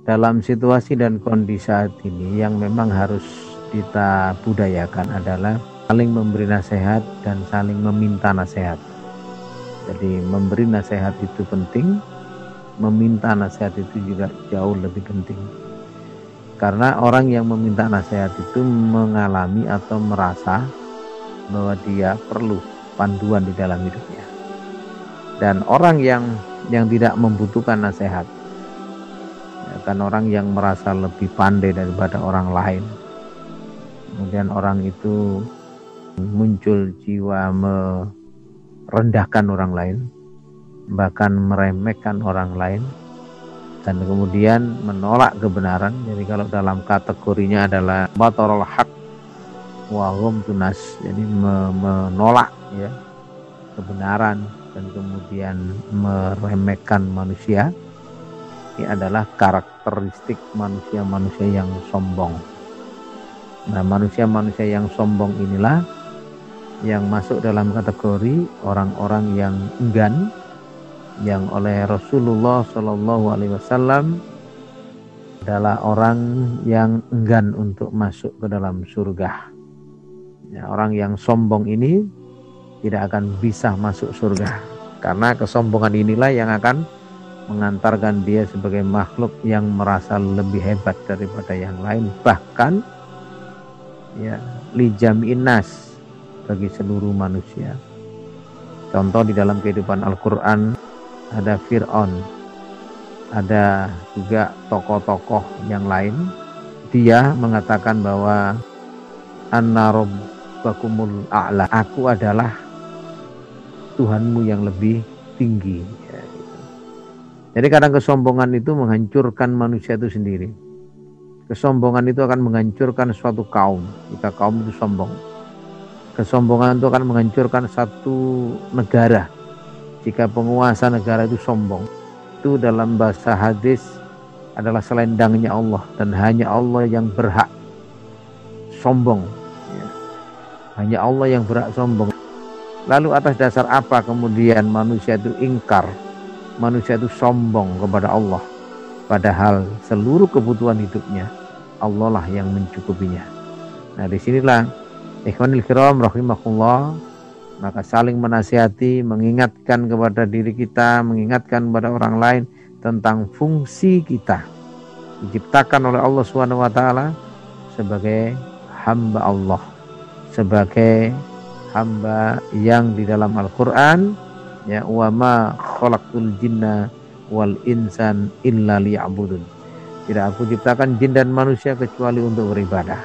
Dalam situasi dan kondisi saat ini yang memang harus kita budayakan adalah saling memberi nasihat dan saling meminta nasihat. Jadi memberi nasihat itu penting, meminta nasihat itu juga jauh lebih penting. Karena orang yang meminta nasihat itu mengalami atau merasa bahwa dia perlu panduan di dalam hidupnya. Dan orang yang tidak membutuhkan nasihat, kan orang yang merasa lebih pandai daripada orang lain, kemudian orang itu muncul jiwa merendahkan orang lain, bahkan meremehkan orang lain, dan kemudian menolak kebenaran. Jadi kalau dalam kategorinya adalah batarul haq wa hum tunas, jadi menolak ya kebenaran dan kemudian meremehkan manusia. Ini adalah karakteristik manusia-manusia yang sombong. Nah, manusia-manusia yang sombong inilah yang masuk dalam kategori orang-orang yang enggan, yang oleh Rasulullah SAW adalah orang yang enggan untuk masuk ke dalam surga. Ya, orang yang sombong ini tidak akan bisa masuk surga, karena kesombongan inilah yang akan mengantarkan dia sebagai makhluk yang merasa lebih hebat daripada yang lain, bahkan ya lijami'in nas, bagi seluruh manusia. Contoh di dalam kehidupan Al-Quran ada Fir'aun, ada juga tokoh-tokoh yang lain. Dia mengatakan bahwa anna rabbakumul a'la, aku adalah Tuhanmu yang lebih tinggi. Jadi kadang kesombongan itu menghancurkan manusia itu sendiri. Kesombongan itu akan menghancurkan suatu kaum jika kaum itu sombong. Kesombongan itu akan menghancurkan satu negara jika penguasa negara itu sombong. Itu dalam bahasa hadis adalah selendangnya Allah, dan hanya Allah yang berhak sombong. Hanya Allah yang berhak sombong. Lalu atas dasar apa kemudian manusia itu ingkar, manusia itu sombong kepada Allah, padahal seluruh kebutuhan hidupnya Allah lah yang mencukupinya. Nah, disinilah ikhwanil kiram rahimakumullah, maka saling menasihati, mengingatkan kepada diri kita, mengingatkan kepada orang lain tentang fungsi kita diciptakan oleh Allah SWT sebagai hamba Allah, sebagai hamba yang di dalam Al-Quran ya, wa ma khalaqtul jinna wal insan illa liya'budun, tidak aku ciptakan jin dan manusia kecuali untuk beribadah.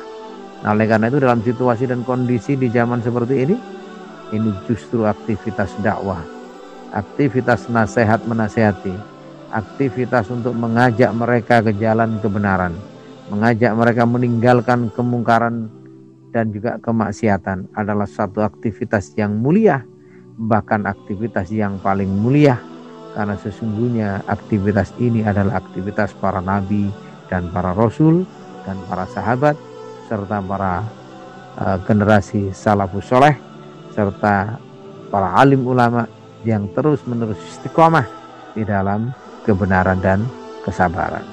Nah, oleh karena itu dalam situasi dan kondisi di zaman seperti ini justru aktivitas dakwah, aktivitas nasihat menasihati, aktivitas untuk mengajak mereka ke jalan kebenaran, mengajak mereka meninggalkan kemungkaran dan juga kemaksiatan adalah satu aktivitas yang mulia, bahkan aktivitas yang paling mulia, karena sesungguhnya aktivitas ini adalah aktivitas para nabi dan para rasul dan para sahabat serta para generasi salafus soleh serta para alim ulama yang terus menerus istiqomah di dalam kebenaran dan kesabaran.